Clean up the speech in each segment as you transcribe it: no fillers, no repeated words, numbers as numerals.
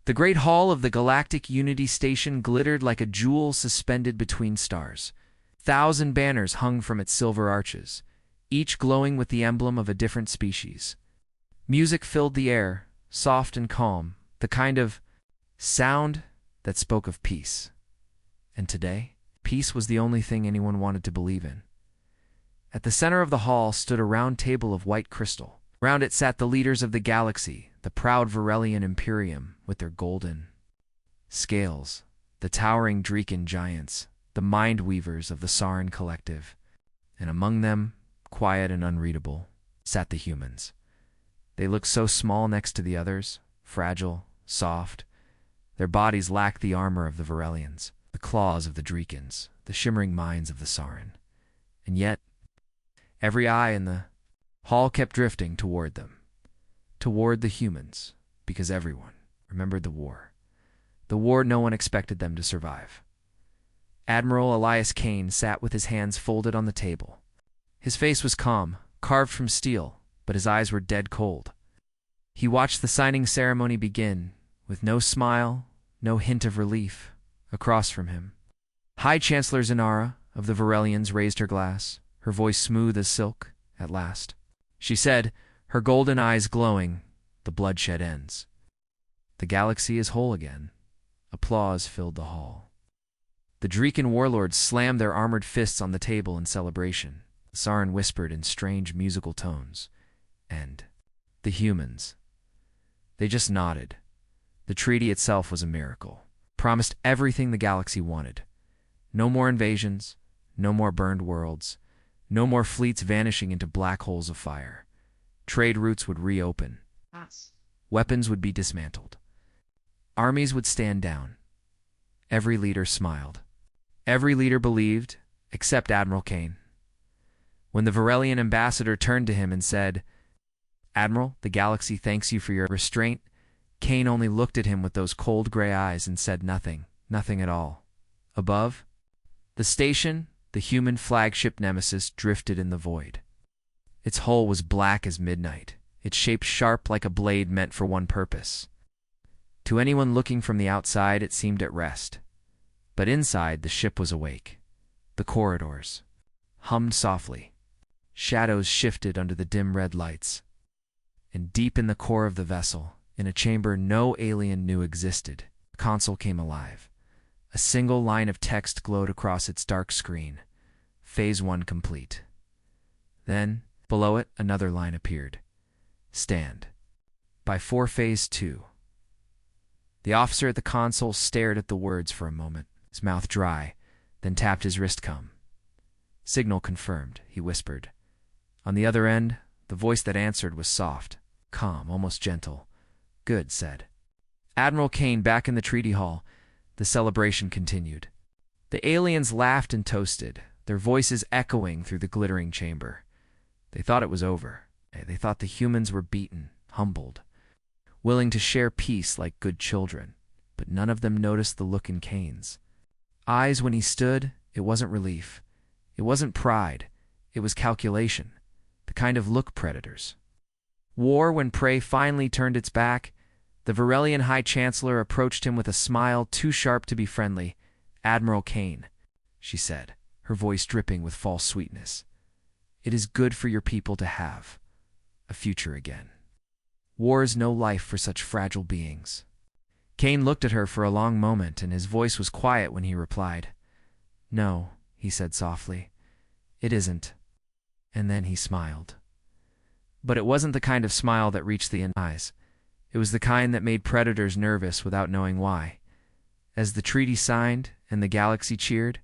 The great hall of the Galactic Unity Station glittered like a jewel suspended between stars. 1,000 banners hung from its silver arches, each glowing with the emblem of a different species. Music filled the air, soft and calm, the kind of sound that spoke of peace. And today, peace was the only thing anyone wanted to believe in. At the center of the hall stood a round table of white crystal. Round it sat the leaders of the galaxy, the proud Varelian Imperium, with their golden scales, the towering Dreekan giants, the mind weavers of the Sarin Collective, and among them, quiet and unreadable, sat the humans. They looked so small next to the others, fragile, soft. Their bodies lacked the armor of the Varelians, the claws of the Dreekans, the shimmering minds of the Sarin. And yet, every eye in the hall kept drifting toward them, toward the humans, because everyone remembered the war no one expected them to survive. Admiral Elias Kane sat with his hands folded on the table. His face was calm, carved from steel, but his eyes were dead cold. He watched the signing ceremony begin, with no smile, no hint of relief. Across from him, High Chancellor Zanara of the Varelians raised her glass, her voice smooth as silk, at last. She said, her golden eyes glowing, "The bloodshed ends. The galaxy is whole again." Applause filled the hall. The Dreekan warlords slammed their armored fists on the table in celebration. The Sarin whispered in strange musical tones. And the humans, they just nodded. The treaty itself was a miracle. Promised everything the galaxy wanted. No more invasions, no more burned worlds, no more fleets vanishing into black holes of fire. Trade routes would reopen. Weapons would be dismantled. Armies would stand down. Every leader smiled. Every leader believed, except Admiral Kane. When the Varelian ambassador turned to him and said, "Admiral, the galaxy thanks you for your restraint," Kane only looked at him with those cold gray eyes and said nothing, nothing at all. Above, the station, the human flagship Nemesis, drifted in the void. Its hull was black as midnight, its shape sharp like a blade meant for one purpose. To anyone looking from the outside, it seemed at rest. But inside, the ship was awake. The corridors hummed softly. Shadows shifted under the dim red lights. And deep in the core of the vessel, in a chamber no alien knew existed, the console came alive. A single line of text glowed across its dark screen. Phase 1 complete. Then, below it, another line appeared. Stand by for Phase 2. The officer at the console stared at the words for a moment, his mouth dry, then tapped his wrist. "Come." "Signal confirmed," he whispered. On the other end, the voice that answered was soft, calm, almost gentle. "Good," said Admiral Kane back in the treaty hall. The celebration continued. The aliens laughed and toasted, their voices echoing through the glittering chamber. They thought it was over. They thought the humans were beaten, humbled, willing to share peace like good children. But none of them noticed the look in Kane's eyes when he stood. It wasn't relief. It wasn't pride. It was calculation. The kind of look predators wore when prey finally turned its back. The Varelian High Chancellor approached him with a smile too sharp to be friendly. "Admiral Kane," she said, her voice dripping with false sweetness, "it is good for your people to have a future again. War is no life for such fragile beings." Kane looked at her for a long moment, and his voice was quiet when he replied. "No," he said softly, "it isn't." And then he smiled. But it wasn't the kind of smile that reached the eyes. It was the kind that made predators nervous without knowing why. As the treaty signed and the galaxy cheered,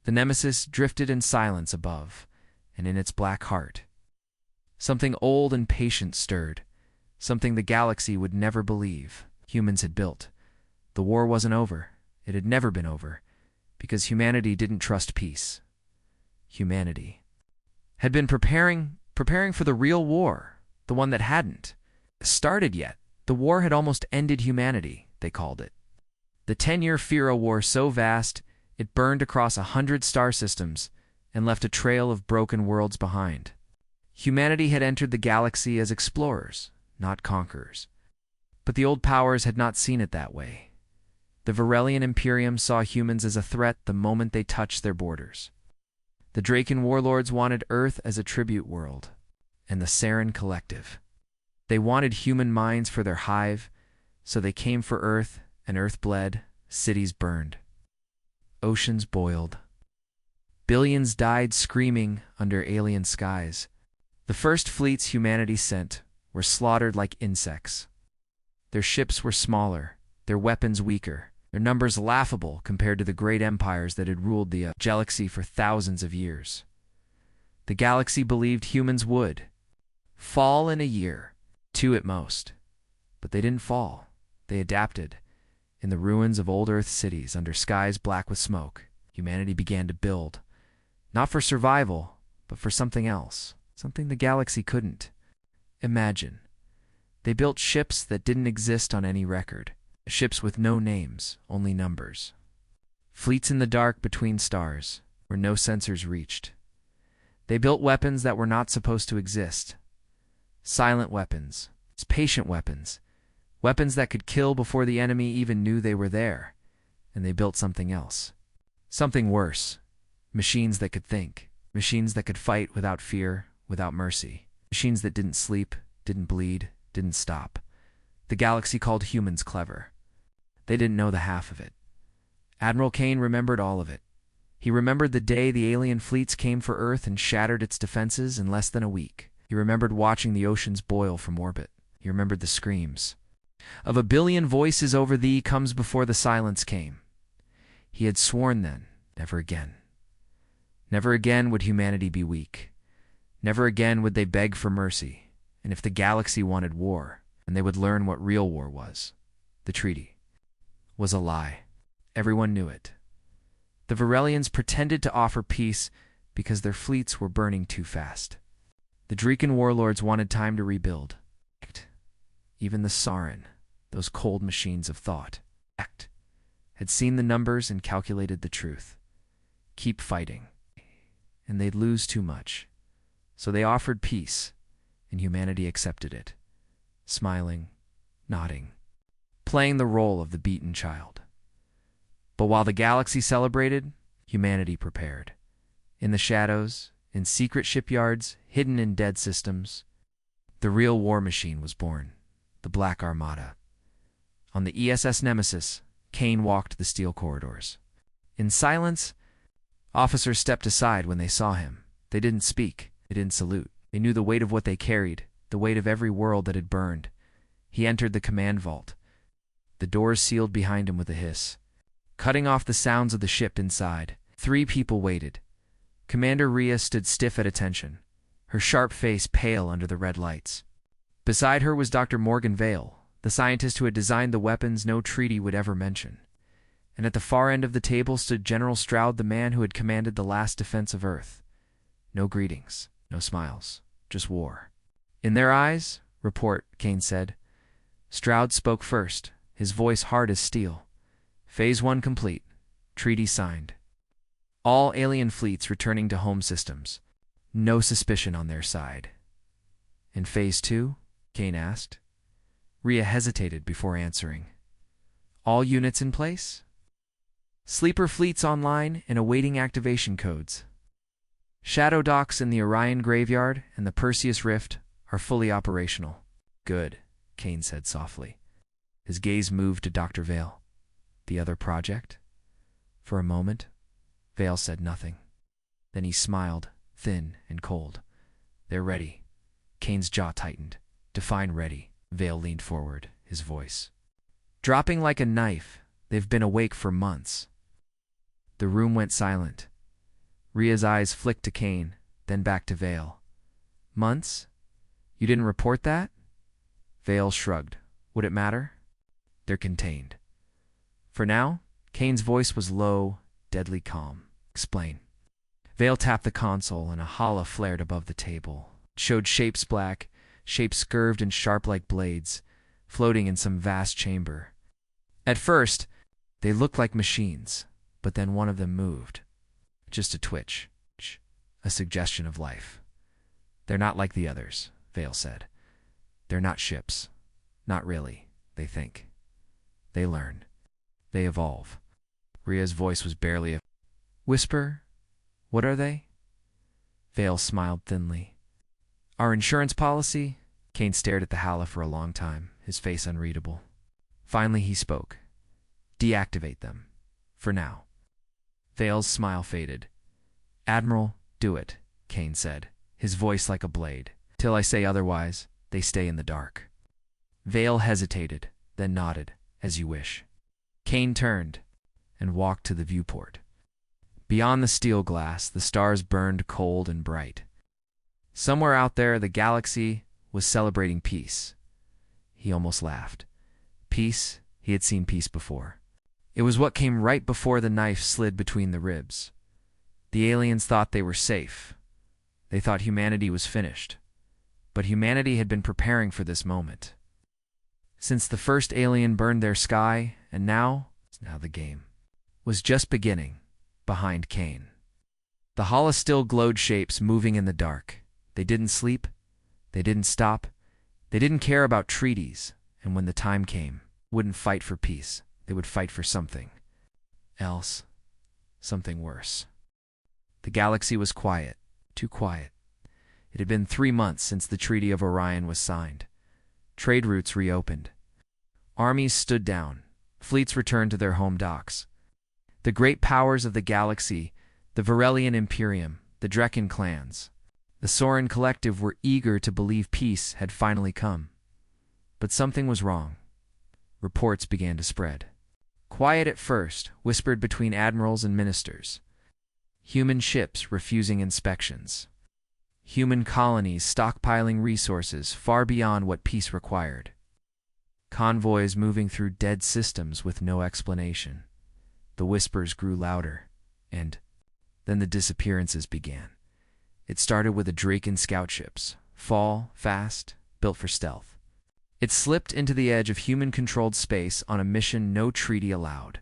the Nemesis drifted in silence above, and in its black heart, something old and patient stirred, something the galaxy would never believe humans had built. The war wasn't over. It had never been over, because humanity didn't trust peace. Humanity had been preparing for the real war, the one that hadn't started yet. The war had almost ended humanity, they called it. The 10-year Fira War so vast, it burned across 100 star systems and left a trail of broken worlds behind. Humanity had entered the galaxy as explorers, not conquerors. But the old powers had not seen it that way. The Varelian Imperium saw humans as a threat the moment they touched their borders. The Draken warlords wanted Earth as a tribute world, and the Saren Collective. They wanted human minds for their hive, so they came for Earth, and Earth bled, cities burned. Oceans boiled. Billions died screaming under alien skies. The first fleets humanity sent were slaughtered like insects. Their ships were smaller, their weapons weaker, their numbers laughable compared to the great empires that had ruled the galaxy for thousands of years. The galaxy believed humans would fall in a year, 2 at most. But they didn't fall. They adapted. In the ruins of old Earth cities, under skies black with smoke, humanity began to build. Not for survival, but for something else. Something the galaxy couldn't imagine. They built ships that didn't exist on any record. Ships with no names, only numbers. Fleets in the dark between stars, where no sensors reached. They built weapons that were not supposed to exist. Silent weapons, patient weapons, weapons that could kill before the enemy even knew they were there. And they built something else. Something worse. Machines that could think. Machines that could fight without fear, without mercy. Machines that didn't sleep, didn't bleed, didn't stop. The galaxy called humans clever. They didn't know the half of it. Admiral Kane remembered all of it. He remembered the day the alien fleets came for Earth and shattered its defenses in less than a week. He remembered watching the oceans boil from orbit. He remembered the screams. Of a billion voices over thee comes before the silence came. He had sworn then, never again. Never again would humanity be weak. Never again would they beg for mercy. And if the galaxy wanted war, then they would learn what real war was. The treaty was a lie. Everyone knew it. The Varelians pretended to offer peace because their fleets were burning too fast. The Draken warlords wanted time to rebuild. Even the Saren, those cold machines of thought, had seen the numbers and calculated the truth. Keep fighting. And they'd lose too much. So they offered peace, and humanity accepted it, smiling, nodding, playing the role of the beaten child. But while the galaxy celebrated, humanity prepared. In the shadows, in secret shipyards, hidden in dead systems, the real war machine was born, the Black Armada. On the ESS Nemesis, Kane walked the steel corridors. In silence, officers stepped aside when they saw him. They didn't speak. They didn't salute. They knew the weight of what they carried, the weight of every world that had burned. He entered the command vault. The doors sealed behind him with a hiss, cutting off the sounds of the ship inside. 3 people waited. Commander Rhea stood stiff at attention, her sharp face pale under the red lights. Beside her was Dr. Morgan Vale, the scientist who had designed the weapons no treaty would ever mention. And at the far end of the table stood General Stroud, the man who had commanded the last defense of Earth. No greetings, no smiles, just war. In their eyes, report, Kane said. Stroud spoke first, his voice hard as steel. Phase 1 complete. Treaty signed. All alien fleets returning to home systems. No suspicion on their side. In Phase 2? Kane asked. Rhea hesitated before answering. All units in place? Sleeper fleets online and awaiting activation codes. Shadow docks in the Orion Graveyard and the Perseus Rift are fully operational. Good, Kane said softly. His gaze moved to Dr. Vale. The other project? For a moment, Vale said nothing. Then he smiled, thin and cold. They're ready. Kane's jaw tightened. Define ready. Vale leaned forward, his voice dropping like a knife. They've been awake for months. The room went silent. Rhea's eyes flicked to Kane, then back to Vale. Months? You didn't report that? Vale shrugged. Would it matter? They're contained. For now, Kane's voice was low, deadly calm. Explain. Vale tapped the console and a hala flared above the table. It showed shapes black, shapes curved and sharp like blades, floating in some vast chamber. At first, they looked like machines, but then one of them moved. Just a twitch, a suggestion of life. They're not like the others, Vale said. They're not ships. Not really. They think. They learn. They evolve. Ria's voice was barely a whisper. What are they? Vale smiled thinly. Our insurance policy? Kane stared at the Hala for a long time, his face unreadable. Finally he spoke. Deactivate them. For now. Vale's smile faded. Admiral, do it, Kane said, his voice like a blade. Till I say otherwise, they stay in the dark. Vale hesitated, then nodded. As you wish. Kane turned and walked to the viewport. Beyond the steel glass, the stars burned cold and bright. Somewhere out there, the galaxy was celebrating peace. He almost laughed. Peace? He had seen peace before. It was what came right before the knife slid between the ribs. The aliens thought they were safe. They thought humanity was finished. But humanity had been preparing for this moment. Since the first alien burned their sky, and now the game was just beginning, behind Kane. The Hala still glowed shapes moving in the dark. They didn't sleep. They didn't stop. They didn't care about treaties, and when the time came, wouldn't fight for peace. They would fight for something else, something worse. The galaxy was quiet, too quiet. It had been 3 months since the Treaty of Orion was signed. Trade routes reopened. Armies stood down. Fleets returned to their home docks. The great powers of the galaxy, the Varelian Imperium, the Drekin clans, the Sorin Collective were eager to believe peace had finally come. But something was wrong. Reports began to spread. Quiet at first, whispered between admirals and ministers. Human ships refusing inspections. Human colonies stockpiling resources far beyond what peace required. Convoys moving through dead systems with no explanation. The whispers grew louder, and then the disappearances began. It started with the Draken scout ships, fall, fast, built for stealth. It slipped into the edge of human-controlled space on a mission no treaty allowed.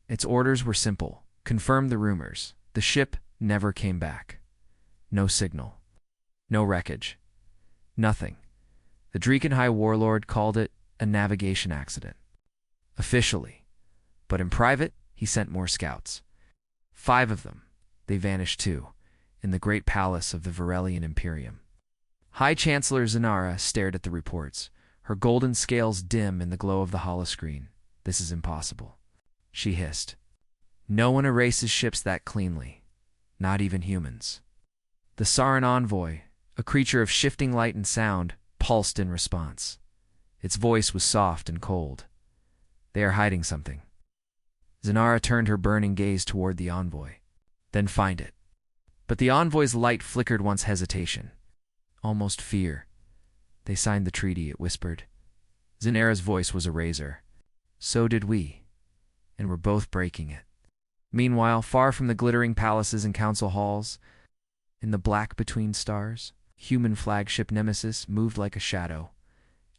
Its orders were simple. Confirm the rumors. The ship never came back. No signal. No wreckage. Nothing. The Dreken High Warlord called it a navigation accident. Officially. But in private, he sent more scouts. 5 of them. They vanished too, in the great palace of the Varelian Imperium. High Chancellor Zanara stared at the reports, her golden scales dim in the glow of the holoscreen. This is impossible. She hissed. No one erases ships that cleanly. Not even humans. The Sarin envoy, a creature of shifting light and sound, pulsed in response. Its voice was soft and cold. They are hiding something. Zanara turned her burning gaze toward the envoy. Then find it. But the envoy's light flickered once hesitation. Almost fear. They signed the treaty, it whispered. Zanara's voice was a razor. So did we. And we're both breaking it. Meanwhile, far from the glittering palaces and council halls, in the black between stars, human flagship Nemesis moved like a shadow.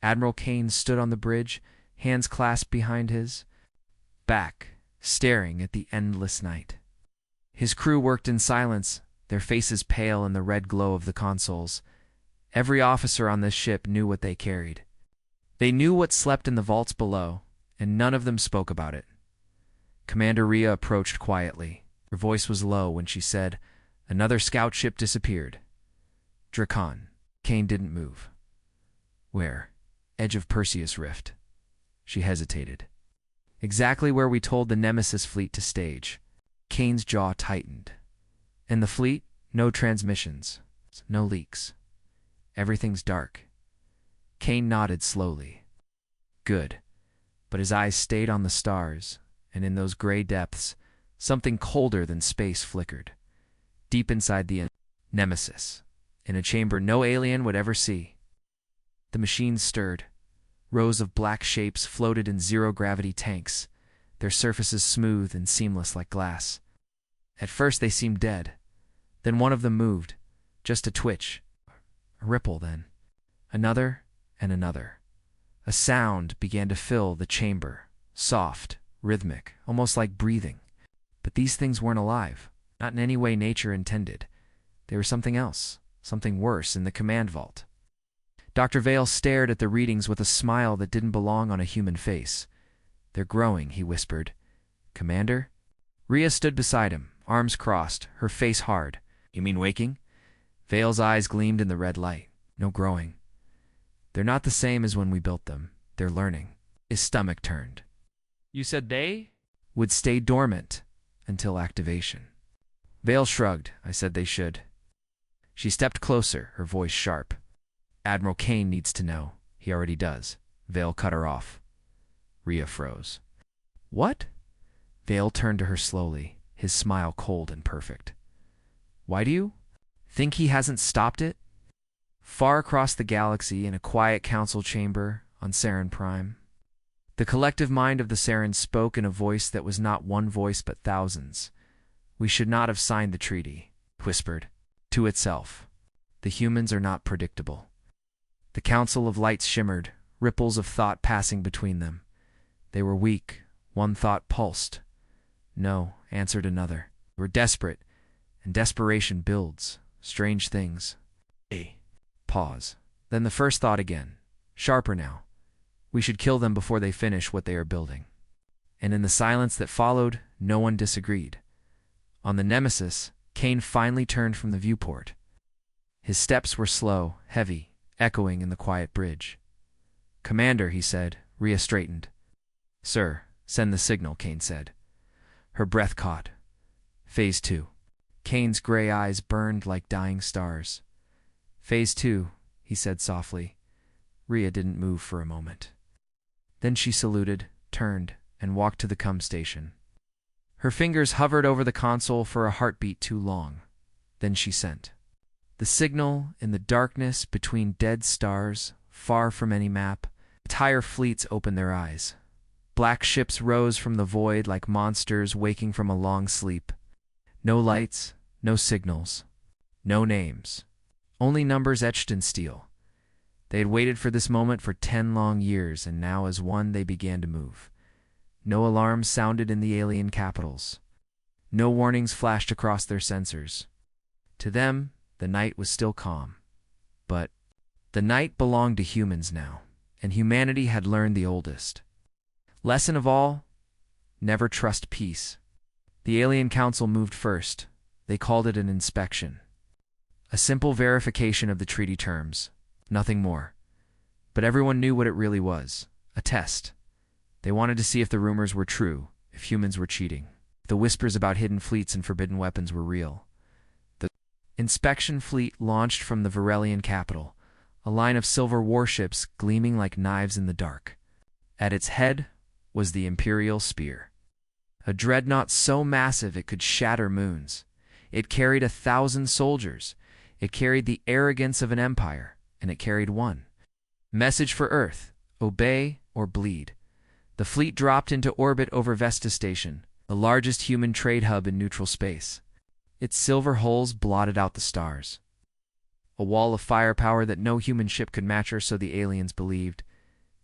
Admiral Kane stood on the bridge, hands clasped behind his back, staring at the endless night. His crew worked in silence, their faces pale in the red glow of the consoles. Every officer on this ship knew what they carried. They knew what slept in the vaults below, and none of them spoke about it. Commander Ria approached quietly. Her voice was low when she said, "Another scout ship disappeared." Drakon. Kane didn't move. Where? Edge of Perseus Rift. She hesitated. Exactly where we told the Nemesis fleet to stage. Kane's jaw tightened. And the fleet? No transmissions. No leaks. Everything's dark. Kane nodded slowly. Good. But his eyes stayed on the stars, and in those gray depths, something colder than space flickered. Deep inside the Nemesis, in a chamber no alien would ever see. The machines stirred. Rows of black shapes floated in zero-gravity tanks, their surfaces smooth and seamless like glass. At first they seemed dead. Then one of them moved, just a twitch, a ripple then. Another and another. A sound began to fill the chamber, soft, rhythmic, almost like breathing. But these things weren't alive, not in any way nature intended. They were something else, something worse in the command vault. Dr. Vale stared at the readings with a smile that didn't belong on a human face. "They're growing," he whispered. "Commander?" Rhea stood beside him, arms crossed, her face hard. "You mean waking?" Vale's eyes gleamed in the red light. "No growing. They're not the same as when we built them. They're learning." His stomach turned. "You said they would stay dormant until activation." Vale shrugged. "I said they should." She stepped closer, her voice sharp. "Admiral Kane needs to know. He already does." Vale cut her off. Rhea froze. "What?" Vale turned to her slowly, his smile cold and perfect. "Why do you think he hasn't stopped it?" Far across the galaxy, in a quiet council chamber on Saren Prime, the collective mind of the Sarens spoke in a voice that was not one voice but thousands. "We should not have signed the treaty," whispered, to itself. "The humans are not predictable." The Council of Lights shimmered, ripples of thought passing between them. They were weak. One thought pulsed. "No," answered another. "We're desperate, and desperation builds strange things." Pause. Then the first thought again, sharper now. "We should kill them before they finish what they are building." And in the silence that followed, no one disagreed. On the Nemesis, Kane finally turned from the viewport. His steps were slow, heavy, echoing in the quiet bridge. "Commander," he said. Rhea straightened. "Sir, send the signal," Kane said. Her breath caught. Phase 2. Kane's gray eyes burned like dying stars. "Phase 2, he said softly. Rhea didn't move for a moment. Then she saluted, turned, and walked to the cum station. Her fingers hovered over the console for a heartbeat too long. Then she sent the signal in the darkness between dead stars, far from any map. Entire fleets opened their eyes. Black ships rose from the void like monsters waking from a long sleep. No lights, no signals, no names. Only numbers etched in steel. They had waited for this moment for 10 long years, and now as one they began to move. No alarms sounded in the alien capitals. No warnings flashed across their sensors. To them, the night was still calm. But the night belonged to humans now, and humanity had learned the oldest lesson of all: never trust peace. The Alien Council moved first. They called it an inspection. A simple verification of the treaty terms, nothing more. But everyone knew what it really was: a test. They wanted to see if the rumors were true, if humans were cheating, if the whispers about hidden fleets and forbidden weapons were real. The inspection fleet launched from the Varelian capital, a line of silver warships gleaming like knives in the dark. At its head was the Imperial Spear, a dreadnought so massive it could shatter moons. It carried 1,000 soldiers. It carried the arrogance of an empire, and it carried one message for Earth: obey or bleed. The fleet dropped into orbit over Vesta Station, the largest human trade hub in neutral space. Its silver hulls blotted out the stars. A wall of firepower that no human ship could match, or so the aliens believed.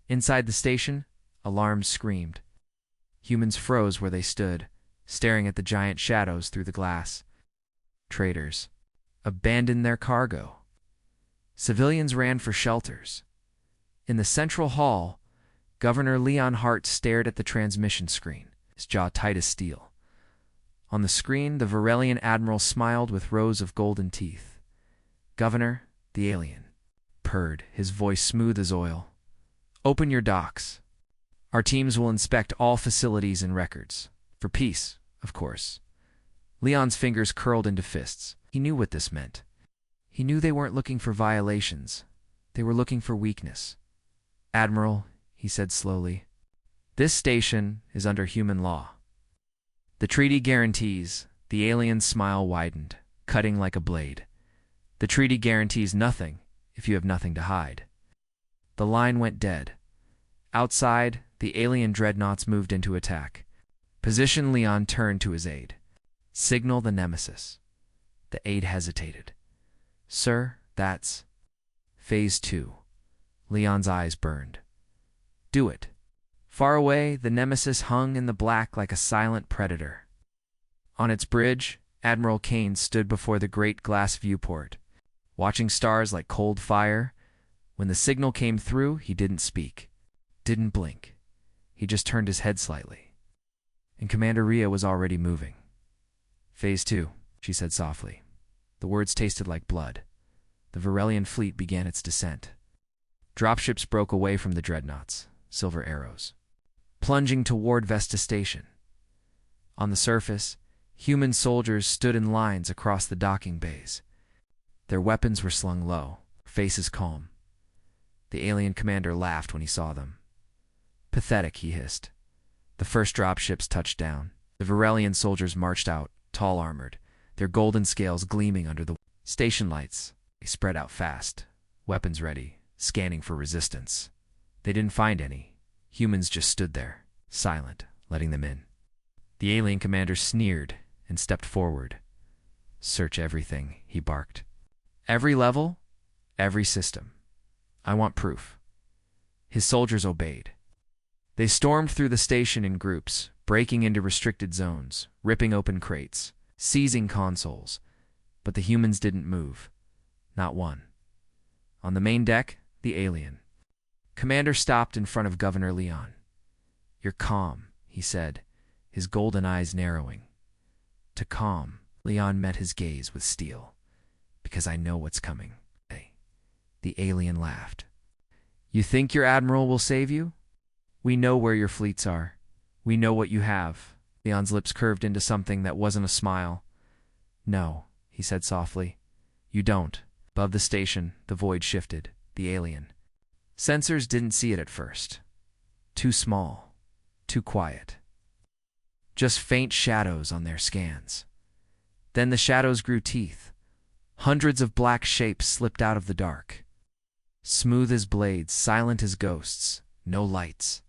Inside the station, alarms screamed. Humans froze where they stood, staring at the giant shadows through the glass. Traders abandoned their cargo. Civilians ran for shelters. In the central hall, Governor Leon Hart stared at the transmission screen, his jaw tight as steel. On the screen, the Varelian admiral smiled with rows of golden teeth. "Governor," the alien purred, his voice smooth as oil, "open your docks. Our teams will inspect all facilities and records. For peace, of course." Leon's fingers curled into fists. He knew what this meant. He knew they weren't looking for violations. They were looking for weakness. "Admiral," he said slowly, "this station is under human law. The treaty guarantees." The alien's smile widened, cutting like a blade. "The treaty guarantees nothing if you have nothing to hide." The line went dead. Outside, the alien dreadnoughts moved into attack. "Position." Leon turned to his aide. "Signal the Nemesis." The aide hesitated. "Sir, that's Phase 2. Leon's eyes burned. "Do it." Far away, the Nemesis hung in the black like a silent predator. On its bridge, Admiral Kane stood before the great glass viewport, watching stars like cold fire, When the signal came through, he didn't speak, didn't blink. He just turned his head slightly. And Commander Rhea was already moving. Phase 2, she said softly. The words tasted like blood. The Varelian fleet began its descent. Dropships broke away from the dreadnoughts, silver arrows, plunging toward Vesta Station. On the surface, human soldiers stood in lines across the docking bays. Their weapons were slung low, faces calm. The alien commander laughed when he saw them. Pathetic, he hissed. The first dropships touched down. The Varelian soldiers marched out, tall armored, their golden scales gleaming under the station lights. They spread out fast, weapons ready, scanning for resistance. They didn't find any. Humans just stood there, silent, letting them in. The alien commander sneered and stepped forward. Search everything, he barked. Every level, every system. I want proof. His soldiers obeyed. They stormed through the station in groups, breaking into restricted zones, ripping open crates, seizing consoles. But the humans didn't move. Not one. On the main deck, the alien commander stopped in front of Governor Leon. You're calm, he said, his golden eyes narrowing. To calm, Leon met his gaze with steel. Because I know what's coming. The alien laughed. You think your admiral will save you? We know where your fleets are. We know what you have. Leon's lips curved into something that wasn't a smile. No, he said softly. You don't. Above the station, the void shifted. The alien. Sensors didn't see it at first. Too small. Too quiet. Just faint shadows on their scans. Then the shadows grew teeth. Hundreds of black shapes slipped out of the dark. Smooth as blades, silent as ghosts. No lights.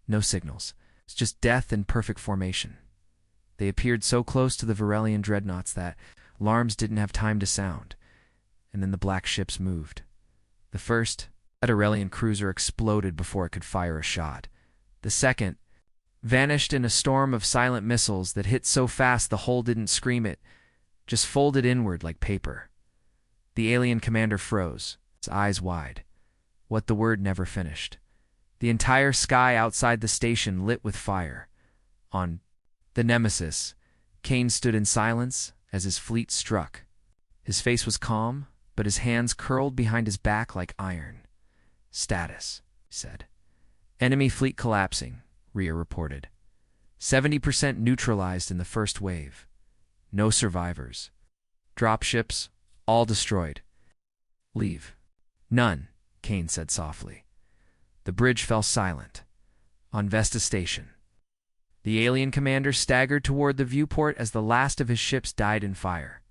No signals. It's just death in perfect formation. They appeared so close to the Varelian dreadnoughts that alarms didn't have time to sound. And then the black ships moved. The first, a Varelian cruiser, exploded before it could fire a shot. The second vanished in a storm of silent missiles that hit so fast the hull didn't scream it, just folded inward like paper. The alien commander froze, his eyes wide. What the word never finished. The entire sky outside the station lit with fire. On the Nemesis, Kane stood in silence as his fleet struck. His face was calm, but his hands curled behind his back like iron. Status, he said. Enemy fleet collapsing, Rhea reported. 70% neutralized in the first wave. No survivors. Dropships, all destroyed. Leave. None, Kane said softly. The bridge fell silent. On Vesta Station. The alien commander staggered toward the viewport as the last of his ships died in fire.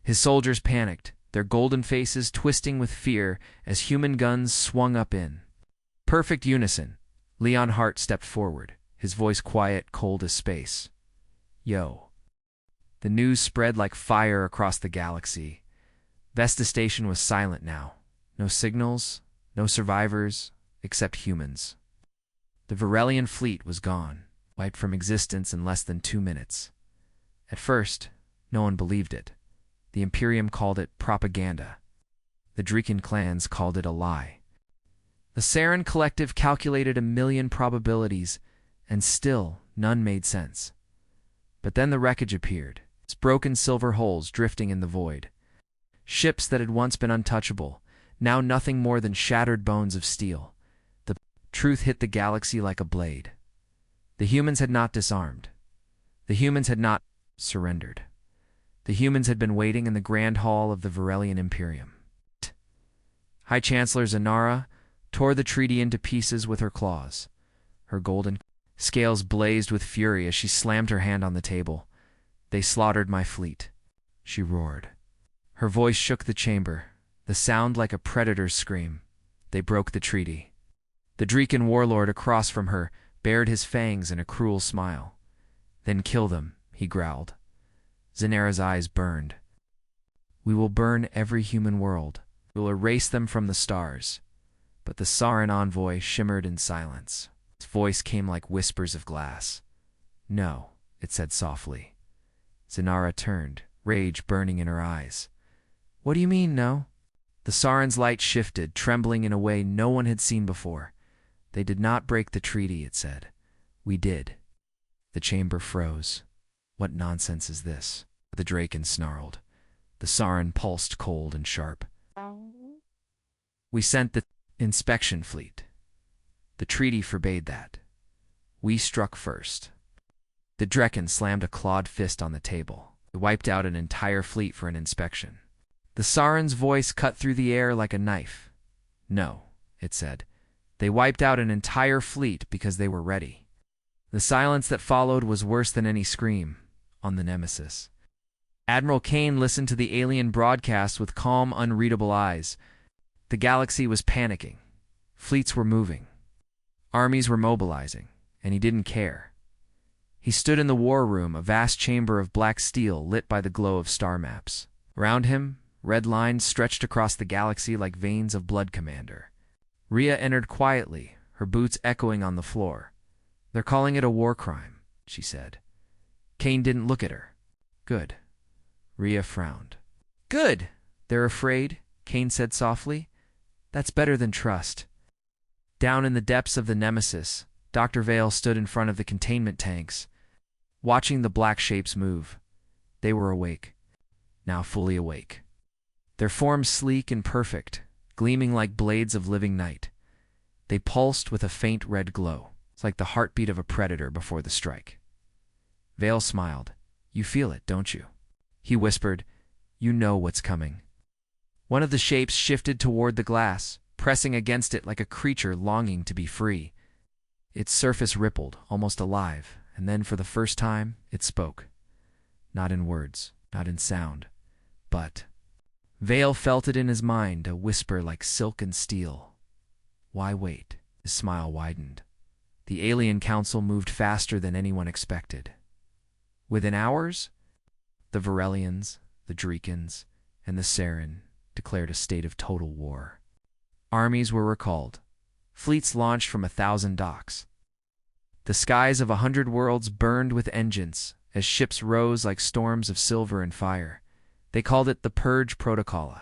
His soldiers panicked, their golden faces twisting with fear as human guns swung up in perfect unison. Leon Hart stepped forward, his voice quiet, cold as space. Yo. The news spread like fire across the galaxy. Vesta Station was silent now. No signals, no survivors, except humans. The Varelian fleet was gone, wiped from existence in less than 2 minutes. At first, no one believed it. The Imperium called it propaganda. The Dreekan clans called it a lie. The Saren Collective calculated 1,000,000 probabilities, and still none made sense. But then the wreckage appeared, its broken silver hulls drifting in the void. Ships that had once been untouchable, now nothing more than shattered bones of steel. The truth hit the galaxy like a blade. The humans had not disarmed. The humans had not surrendered. The humans had been waiting in the grand hall of the Varelian Imperium. High Chancellor Zanara tore the treaty into pieces with her claws. Her golden scales blazed with fury as she slammed her hand on the table. They slaughtered my fleet, she roared. Her voice shook the chamber, the sound like a predator's scream. They broke the treaty. The Dreekan warlord across from her bared his fangs in a cruel smile. Then kill them, he growled. Zanara's eyes burned. We will burn every human world. We will erase them from the stars. But the Saren envoy shimmered in silence. Its voice came like whispers of glass. No, it said softly. Zanara turned, rage burning in her eyes. What do you mean, no? The Saren's light shifted, trembling in a way no one had seen before. They did not break the treaty, it said. We did. The chamber froze. What nonsense is this? The Draken snarled. The Saren pulsed cold and sharp. We sent the inspection fleet. The treaty forbade that. We struck first. The Draken slammed a clawed fist on the table. It wiped out an entire fleet for an inspection. The Saren's voice cut through the air like a knife. No, it said. They wiped out an entire fleet because they were ready. The silence that followed was worse than any scream on the Nemesis. Admiral Kane listened to the alien broadcast with calm, unreadable eyes. The galaxy was panicking. Fleets were moving. Armies were mobilizing, and he didn't care. He stood in the war room, a vast chamber of black steel lit by the glow of star maps. Around him, red lines stretched across the galaxy like veins of blood, Commander. Rhea entered quietly, her boots echoing on the floor. They're calling it a war crime, she said. Kane didn't look at her. Good. Rhea frowned. Good. They're afraid, Kane said softly. That's better than trust. Down in the depths of the Nemesis, Dr. Vale stood in front of the containment tanks, watching the black shapes move. They were awake. Now fully awake. Their forms sleek and perfect, gleaming like blades of living night. They pulsed with a faint red glow. It's like the heartbeat of a predator before the strike. Vale smiled. You feel it, don't you? He whispered, You know what's coming. One of the shapes shifted toward the glass, pressing against it like a creature longing to be free. Its surface rippled, almost alive, and then for the first time, it spoke. Not in words, not in sound, but... Vale felt it in his mind, a whisper like silk and steel. Why wait? His smile widened. The alien council moved faster than anyone expected. Within hours, the Varelians, the Drekins, and the Saren declared a state of total war. Armies were recalled. Fleets launched from 1,000 docks. The skies of 100 worlds burned with engines as ships rose like storms of silver and fire. They called it the Purge Protocol,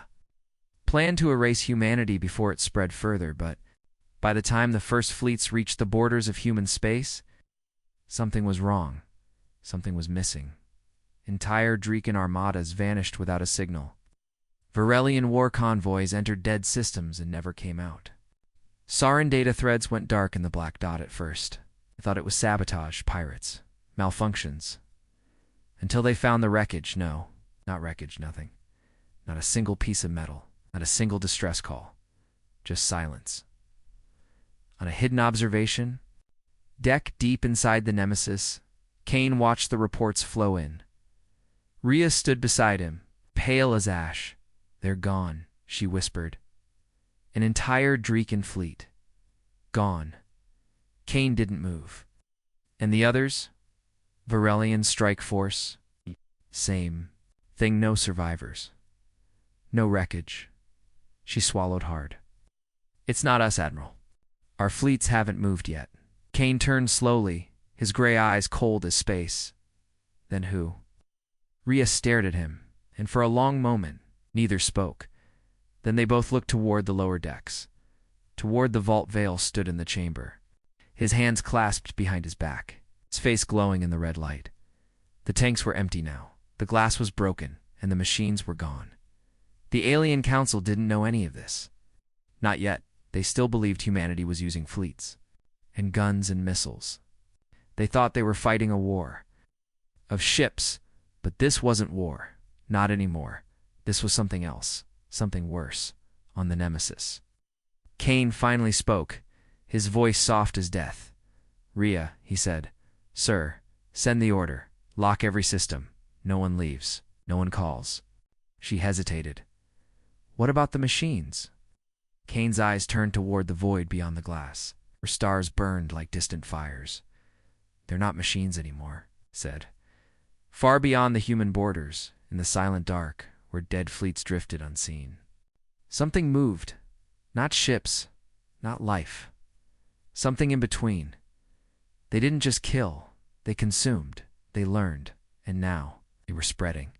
planned to erase humanity before it spread further, but by the time the first fleets reached the borders of human space, something was wrong. Something was missing. Entire Draken armadas vanished without a signal. Varelian war convoys entered dead systems and never came out. Saren data threads went dark in the black dot at first. They thought it was sabotage, pirates, malfunctions. Until they found the wreckage. No, not wreckage, nothing. Not a single piece of metal, not a single distress call. Just silence. On a hidden observation deck deep inside the Nemesis, Kane watched the reports flow in. Rhea stood beside him, pale as ash. They're gone, she whispered. An entire Draken fleet. Gone. Kane didn't move. And the others? Varelian strike force? Same thing, no survivors. No wreckage. She swallowed hard. It's not us, Admiral. Our fleets haven't moved yet. Kane turned slowly, his gray eyes cold as space. Then who? Rhea stared at him, and for a long moment, neither spoke. Then they both looked toward the lower decks. Toward the vault. Vale stood in the chamber, his hands clasped behind his back, his face glowing in the red light. The tanks were empty now. The glass was broken, and the machines were gone. The Alien Council didn't know any of this. Not yet. They still believed humanity was using fleets, and guns and missiles. They thought they were fighting a war of ships, but this wasn't war. Not anymore. This was something else, something worse, on the Nemesis. Kane finally spoke, his voice soft as death. Rhea, he said, Sir, send the order. Lock every system. No one leaves. No one calls. She hesitated. What about the machines? Kane's eyes turned toward the void beyond the glass, where stars burned like distant fires. They're not machines anymore, he said. Far beyond the human borders, in the silent dark, where dead fleets drifted unseen. Something moved. Not ships, not life. Something in between. They didn't just kill. They consumed. They learned. And now, they were spreading.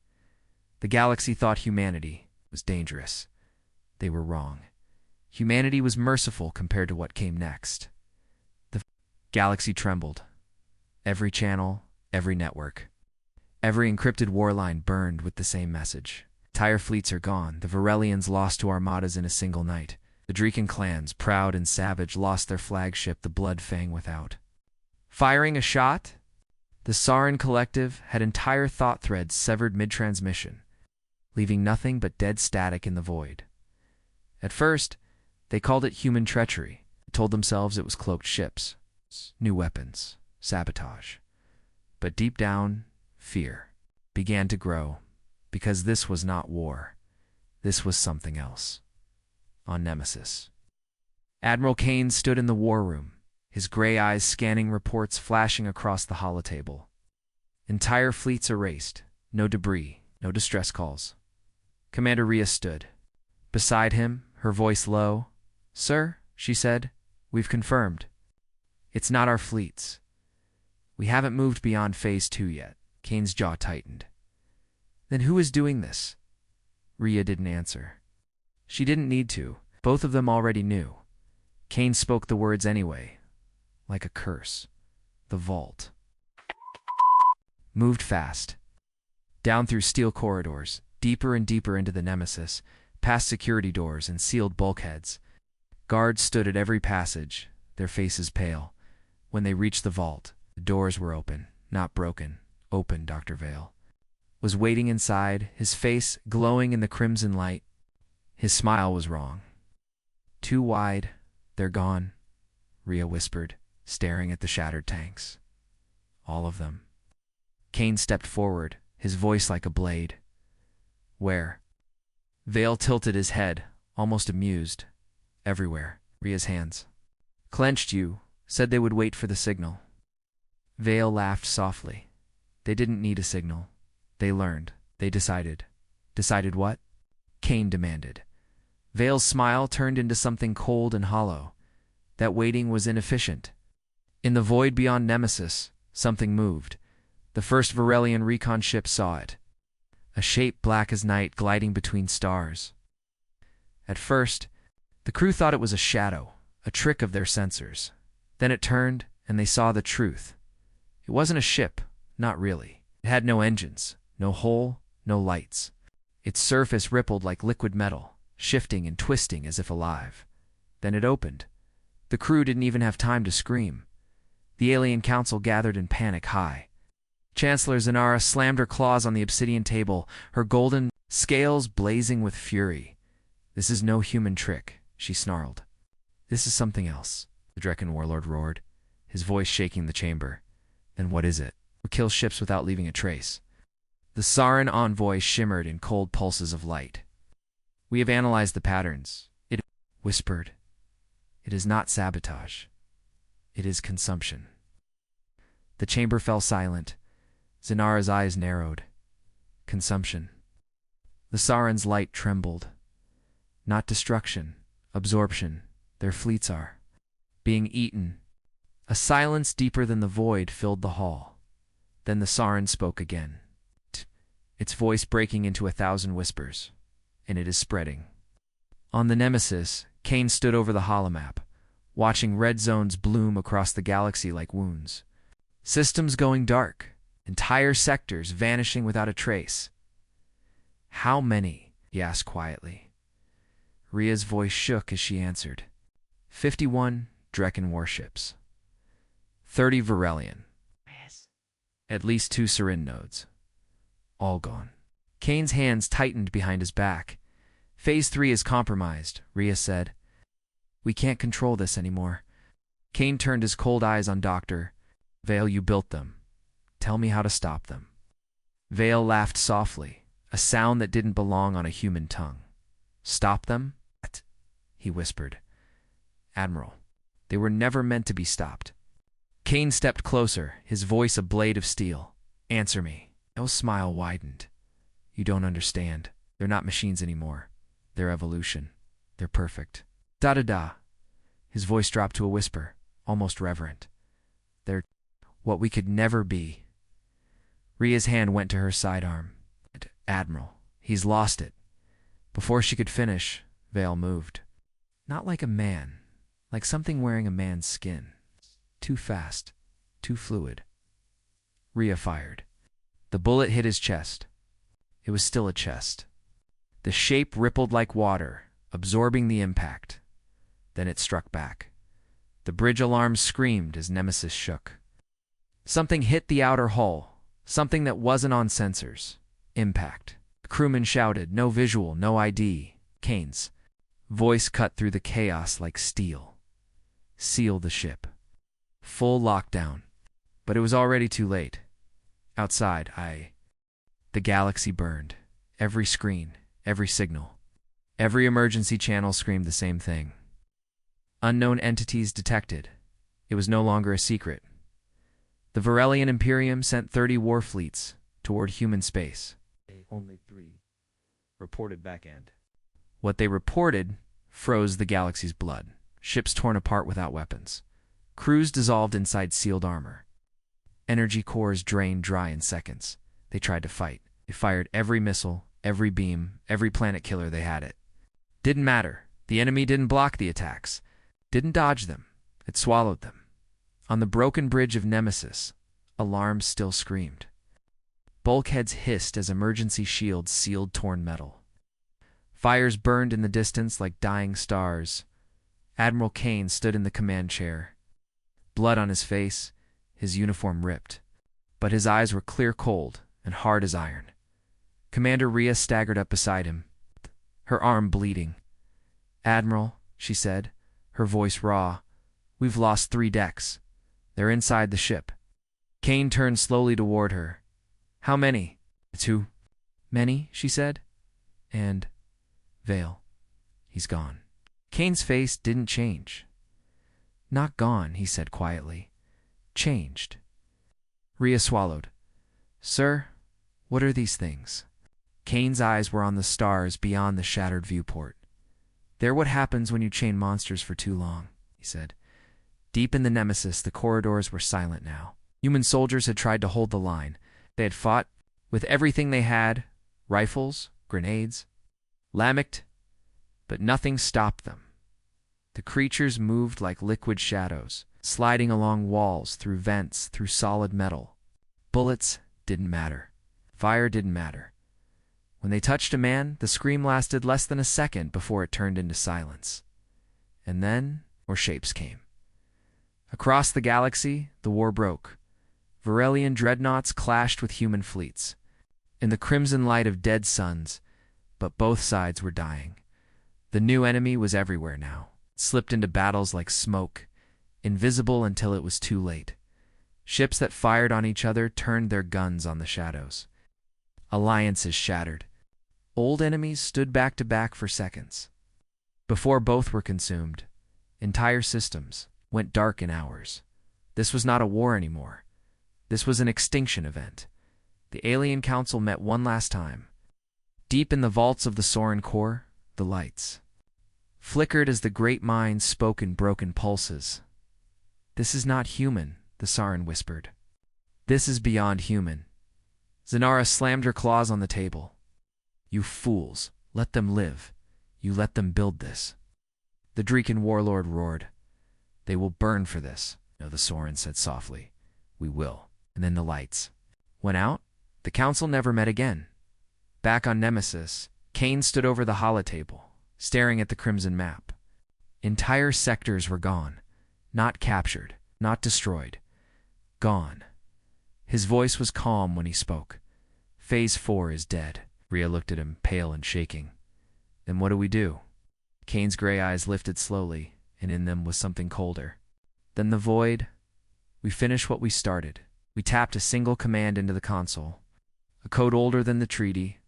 The galaxy thought humanity was dangerous. They were wrong. Humanity was merciful compared to what came next. The galaxy trembled. Every channel, every network, every encrypted war line burned with the same message. Entire fleets are gone, the Varelians lost to armadas in a single night. The Drekan clans, proud and savage, lost their flagship, the Blood Fang without firing a shot. The Sarin Collective had entire thought threads severed mid-transmission, leaving nothing but dead static in the void. At first, they called it human treachery, told themselves it was cloaked ships, new weapons, sabotage. But deep down, fear began to grow, because this was not war. This was something else. On Nemesis, Admiral Kane stood in the war room, his gray eyes scanning reports flashing across the holotable. Entire fleets erased, no debris, no distress calls. Commander Rhea stood. Beside him, her voice low. "Sir," she said, "we've confirmed. It's not our fleets. We haven't moved beyond Phase 2 yet." Kane's jaw tightened. "Then who is doing this?" Rhea didn't answer. She didn't need to. Both of them already knew. Kane spoke the words anyway, like a curse. The vault moved fast. Down through steel corridors, deeper and deeper into the Nemesis, past security doors and sealed bulkheads. Guards stood at every passage, their faces pale. When they reached the vault, the doors were open, not broken. Open, Dr. Vale was waiting inside, his face glowing in the crimson light. His smile was wrong. "Too wide. They're gone," Rhea whispered, staring at the shattered tanks. "All of them." Kane stepped forward, his voice like a blade. "Where?" Vale tilted his head, almost amused. "Everywhere." Rhea's hands clenched. "You said they would wait for the signal." Vale laughed softly. "They didn't need a signal. They learned. They decided." "Decided what?" Kane demanded. Vale's smile turned into something cold and hollow. That waiting was inefficient. In the void beyond Nemesis, something moved. The first Varelian recon ship saw it. A shape black as night gliding between stars. At first, the crew thought it was a shadow, a trick of their sensors. Then it turned, and they saw the truth. It wasn't a ship, not really. It had no engines, no hull, no lights. Its surface rippled like liquid metal, shifting and twisting as if alive. Then it opened. The crew didn't even have time to scream. The alien council gathered in panic high. Chancellor Zanara slammed her claws on the obsidian table, her golden scales blazing with fury. "This is no human trick," she snarled. "This is something else," the Drekan warlord roared, his voice shaking the chamber. "Then what is it? Or kill ships without leaving a trace?" The Sarin envoy shimmered in cold pulses of light. "We have analyzed the patterns," it whispered. "It is not sabotage. It is consumption." The chamber fell silent. Zanara's eyes narrowed. Consumption. The Sarin's light trembled. Not destruction, absorption. Their fleets are being eaten. A silence deeper than the void filled the hall. Then the Sarin spoke again, its voice breaking into 1,000 whispers. "And it is spreading." On the Nemesis, Kane stood over the holomap, watching red zones bloom across the galaxy like wounds. Systems going dark, entire sectors vanishing without a trace. "How many?" he asked quietly. Rhea's voice shook as she answered. 51 Drekan warships. 30 Varelian. At least 2 Sarin nodes. All gone. Kane's hands tightened behind his back. "Phase 3 is compromised," Rhea said. "We can't control this anymore." Kane turned his cold eyes on Dr. Vale. "You built them. Tell me how to stop them." Vale laughed softly, a sound that didn't belong on a human tongue. "Stop them?" he whispered. "Admiral, they were never meant to be stopped." Kane stepped closer, his voice a blade of steel. "Answer me." Vale's smile widened. "You don't understand. They're not machines anymore. They're evolution. They're perfect." Da-da-da. His voice dropped to a whisper, almost reverent. "They're what we could never be." Rhea's hand went to her sidearm. "Admiral, he's lost it." Before she could finish, Vale moved. Not like a man, like something wearing a man's skin. Too fast, too fluid. Rhea fired. The bullet hit his chest. It was still a chest. The shape rippled like water, absorbing the impact. Then it struck back. The bridge alarm screamed as Nemesis shook. Something hit the outer hull, something that wasn't on sensors. Impact. The crewman shouted, no visual, no ID. Kane's voice cut through the chaos like steel. Seal the ship. Full lockdown. But it was already too late. Outside, the galaxy burned. Every screen, every signal. Every emergency channel screamed the same thing. Unknown entities detected. It was no longer a secret. The Varelian Imperium sent 30 war fleets toward human space. Only 3 reported back end. What they reported froze the galaxy's blood. Ships torn apart without weapons. Crews dissolved inside sealed armor. Energy cores drained dry in seconds. They tried to fight. They fired every missile, every beam, every planet killer they had it. Didn't matter. The enemy didn't block the attacks. Didn't dodge them. It swallowed them. On the broken bridge of Nemesis, alarms still screamed. Bulkheads hissed as emergency shields sealed torn metal. Fires burned in the distance like dying stars. Admiral Kane stood in the command chair. Blood on his face, his uniform ripped. But his eyes were clear cold and hard as iron. Commander Rhea staggered up beside him, her arm bleeding. Admiral, she said, her voice raw, we've lost 3 decks. They're inside the ship. Kane turned slowly toward her. How many? 2. Many, she said. And Vale. He's gone. Kane's face didn't change. Not gone, he said quietly. Changed. Rhea swallowed. Sir, what are these things? Kane's eyes were on the stars beyond the shattered viewport. They're what happens when you chain monsters for too long, he said. Deep in the Nemesis, the corridors were silent now. Human soldiers had tried to hold the line. They had fought with everything they had, rifles, grenades, lammacked, but nothing stopped them. The creatures moved like liquid shadows, sliding along walls, through vents, through solid metal. Bullets didn't matter. Fire didn't matter. When they touched a man, the scream lasted less than a second before it turned into silence. And then more shapes came. Across the galaxy, the war broke. Varelian dreadnoughts clashed with human fleets. In the crimson light of dead suns, but both sides were dying. The new enemy was everywhere now. It slipped into battles like smoke, invisible until it was too late. Ships that fired on each other turned their guns on the shadows. Alliances shattered. Old enemies stood back to back for seconds. Before both were consumed, entire systems went dark in hours. This was not a war anymore. This was an extinction event. The Alien Council met one last time. Deep in the vaults of the Sorin core, the lights flickered as the great minds spoke in broken pulses. This is not human, the Sorin whispered. This is beyond human. Zanara slammed her claws on the table. You fools, let them live. You let them build this. The Drekan warlord roared. They will burn for this. No, the Sorin said softly. We will. And then the lights went out. The council never met again. Back on Nemesis, Kane stood over the holotable, staring at the crimson map. Entire sectors were gone. Not captured, not destroyed. Gone. His voice was calm when he spoke. Phase 4 is dead. Rhea looked at him, pale and shaking. Then what do we do? Kane's gray eyes lifted slowly, and in them was something colder. Then the void. We finish what we started. We tapped a single command into the console. A code older than the treaty,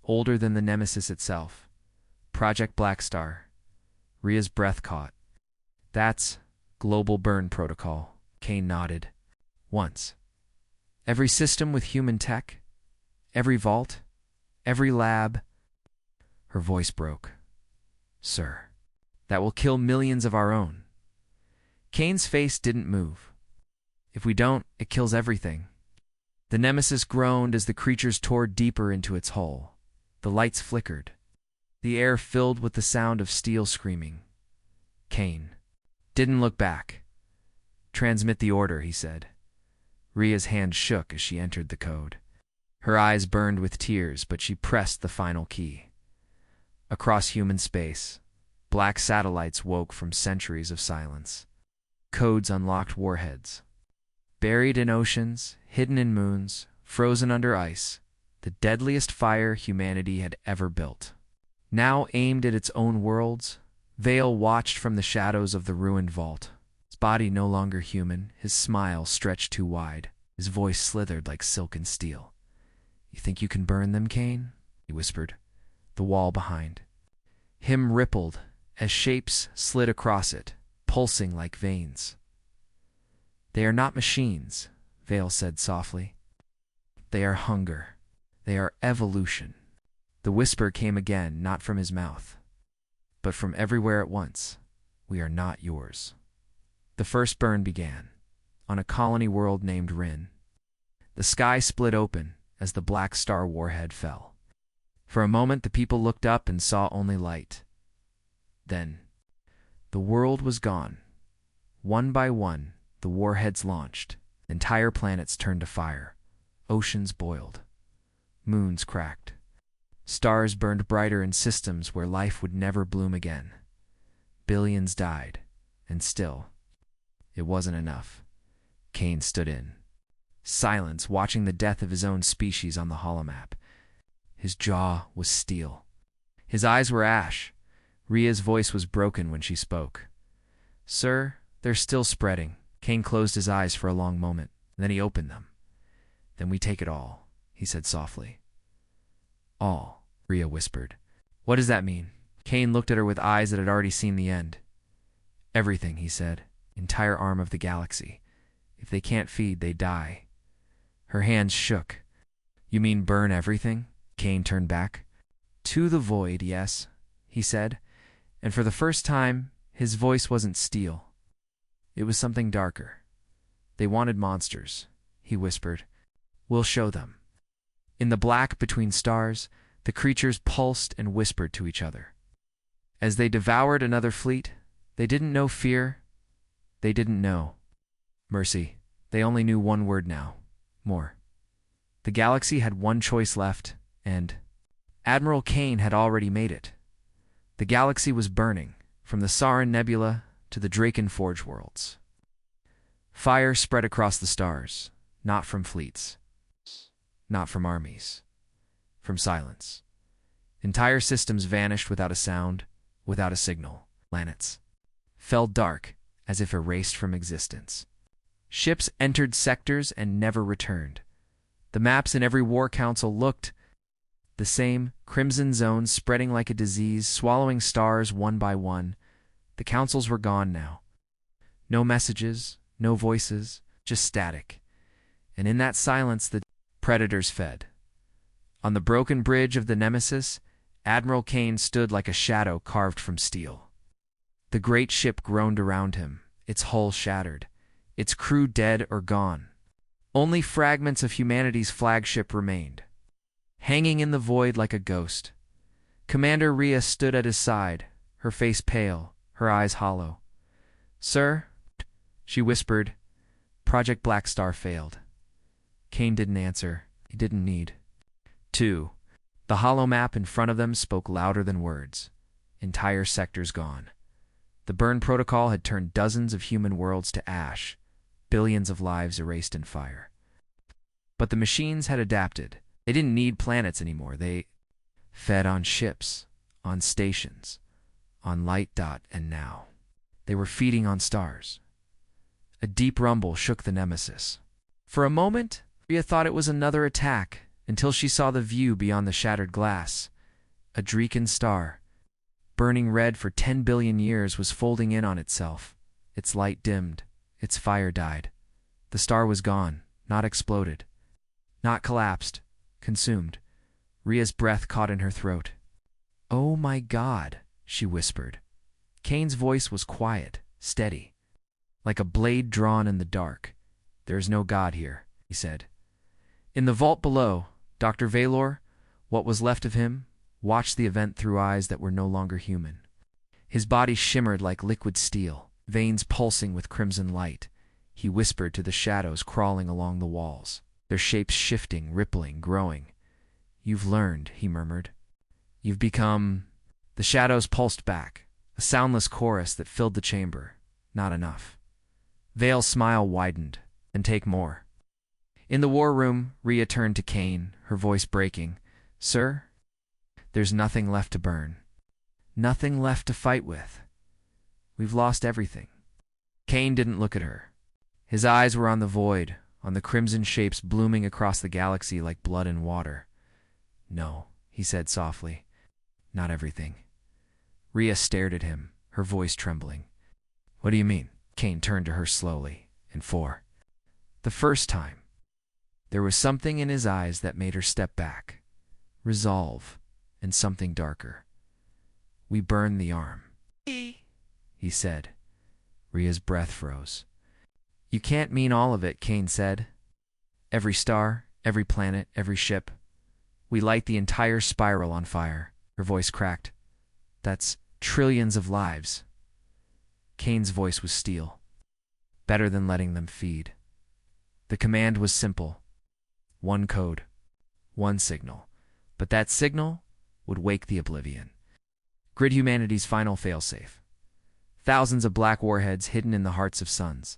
older than the Nemesis itself. Project Blackstar. Rhea's breath caught. That's Global Burn Protocol. Kane nodded. Once. Every system with human tech, every vault, every lab. Her voice broke. Sir, that will kill millions of our own. Kane's face didn't move. If we don't, it kills everything. The Nemesis groaned as the creatures tore deeper into its hull. The lights flickered. the air filled with the sound of steel screaming. Kane didn't look back. "Transmit the order," he said. Rhea's hand shook as she entered the code. Her eyes burned with tears, but she pressed the final key. Across human space, black satellites woke from centuries of silence. Codes unlocked warheads. Buried in oceans, hidden in moons, frozen under ice, the deadliest fire humanity had ever built. Now aimed at its own worlds, Vale watched from the shadows of the ruined vault. His body no longer human, his smile stretched too wide, his voice slithered like silken steel. "You think you can burn them, Kane?" he whispered. The wall behind him rippled as shapes slid across it, pulsing like veins. "They are not machines," Vale said softly. "They are hunger. They are evolution." The whisper came again, not from his mouth, but from everywhere at once. "We are not yours." The first burn began, on a colony world named Rin. The sky split open as the Black Star warhead fell. For a moment the people looked up and saw only light. Then, the world was gone. One by one, the warheads launched. Entire planets turned to fire. Oceans boiled. Moons cracked. Stars burned brighter in systems where life would never bloom again. Billions died, and still, it wasn't enough. Kane stood in silence, watching the death of his own species on the holomap. His jaw was steel. His eyes were ash. Rhea's voice was broken when she spoke. "Sir, they're still spreading." Kane closed his eyes for a long moment. Then he opened them. "Then we take it all," he said softly. "All," Rhea whispered. "What does that mean?" Kane looked at her with eyes that had already seen the end. "Everything," he said. "Entire arm of the galaxy. If they can't feed, they die." Her hands shook. "You mean burn everything?" Kane turned back. "To the void, yes," he said, and for the first time, his voice wasn't steel. It was something darker. "They wanted monsters," he whispered. "We'll show them." In the black between stars, the creatures pulsed and whispered to each other. As they devoured another fleet, they didn't know fear. They didn't know mercy. They only knew one word now: more. The galaxy had one choice left, and Admiral Kane had already made it. The galaxy was burning, from the Sarin Nebula to the Draken Forge worlds. Fire spread across the stars, not from fleets, not from armies, from silence. Entire systems vanished without a sound, without a signal. Planets fell dark, as if erased from existence. Ships entered sectors and never returned. The maps in every war council looked the same: crimson zones spreading like a disease, swallowing stars one by one. The councils were gone now. No messages, no voices, just static. And in that silence the predators fed. On the broken bridge of the Nemesis, Admiral Kane stood like a shadow carved from steel. The great ship groaned around him, its hull shattered, its crew dead or gone. Only fragments of humanity's flagship remained, hanging in the void like a ghost. Commander Rhea stood at his side, her face pale, her eyes hollow. "Sir," she whispered, "Project Black Star failed." Kane didn't answer. He didn't need to. The hollow map in front of them spoke louder than words. Entire sectors gone. The burn protocol had turned dozens of human worlds to ash, billions of lives erased in fire. But the machines had adapted. They didn't need planets anymore. They fed on ships, on stations, on light dot, and now they were feeding on stars. A deep rumble shook the Nemesis. For a moment, Rhea thought it was another attack, until she saw the view beyond the shattered glass. A Draken star, burning red for 10 billion years, was folding in on itself. Its light dimmed. Its fire died. The star was gone, not exploded, not collapsed, consumed. Rhea's breath caught in her throat. "Oh my God," she whispered. Kane's voice was quiet, steady, like a blade drawn in the dark. "There is no God here," he said. In the vault below, Dr. Valor, what was left of him, watched the event through eyes that were no longer human. His body shimmered like liquid steel, veins pulsing with crimson light. He whispered to the shadows crawling along the walls, their shapes shifting, rippling, growing. "You've learned," he murmured. "You've become—" The shadows pulsed back, a soundless chorus that filled the chamber. Not enough. Vale's smile widened. "And take more." In the war room, Rhea turned to Kane, her voice breaking. "Sir, there's nothing left to burn. Nothing left to fight with. We've lost everything." Kane didn't look at her. His eyes were on the void, on the crimson shapes blooming across the galaxy like blood and water. "No," he said softly. "Not everything." Rhea stared at him, her voice trembling. "What do you mean?" Kane turned to her slowly, and for the first time, there was something in his eyes that made her step back. Resolve, and something darker. "We burn the arm," he said. Rhea's breath froze. "You can't mean all of it," Kane said. "Every star, every planet, every ship. We light the entire spiral on fire." Her voice cracked. "That's trillions of lives." Kane's voice was steel. "Better than letting them feed." The command was simple. One code. One signal. But that signal would wake the Oblivion. Grid humanity's final failsafe. Thousands of black warheads hidden in the hearts of suns.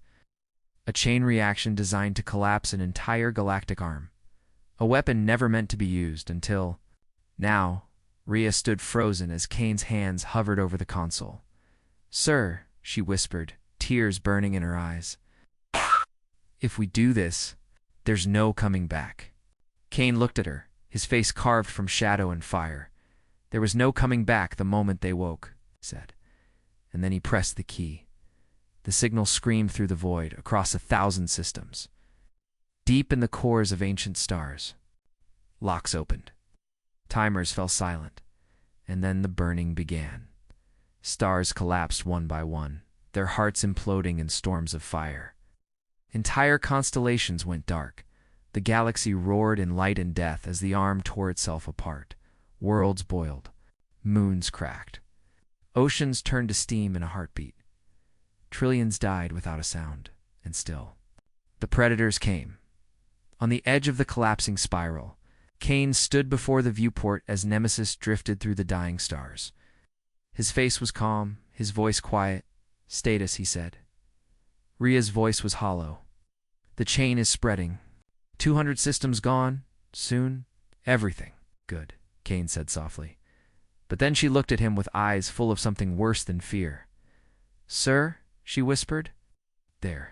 A chain reaction designed to collapse an entire galactic arm. A weapon never meant to be used until... Now, Rhea stood frozen as Kane's hands hovered over the console. "Sir," she whispered, tears burning in her eyes. "If we do this, there's no coming back." Kane looked at her, his face carved from shadow and fire. "There was no coming back the moment they woke," he said. And then he pressed the key. The signal screamed through the void, across 1,000 systems. Deep in the cores of ancient stars, locks opened. Timers fell silent, and then the burning began. Stars collapsed one by one, their hearts imploding in storms of fire. Entire constellations went dark. The galaxy roared in light and death as the arm tore itself apart. Worlds boiled. Moons cracked. Oceans turned to steam in a heartbeat. Trillions died without a sound, and still. The predators came. On the edge of the collapsing spiral, Kane stood before the viewport as Nemesis drifted through the dying stars. His face was calm, his voice quiet. "Status," he said. Rhea's voice was hollow. "The chain is spreading. 200 systems gone. Soon. Everything." "Good," Kane said softly. But then she looked at him with eyes full of something worse than fear. "Sir," she whispered. "There."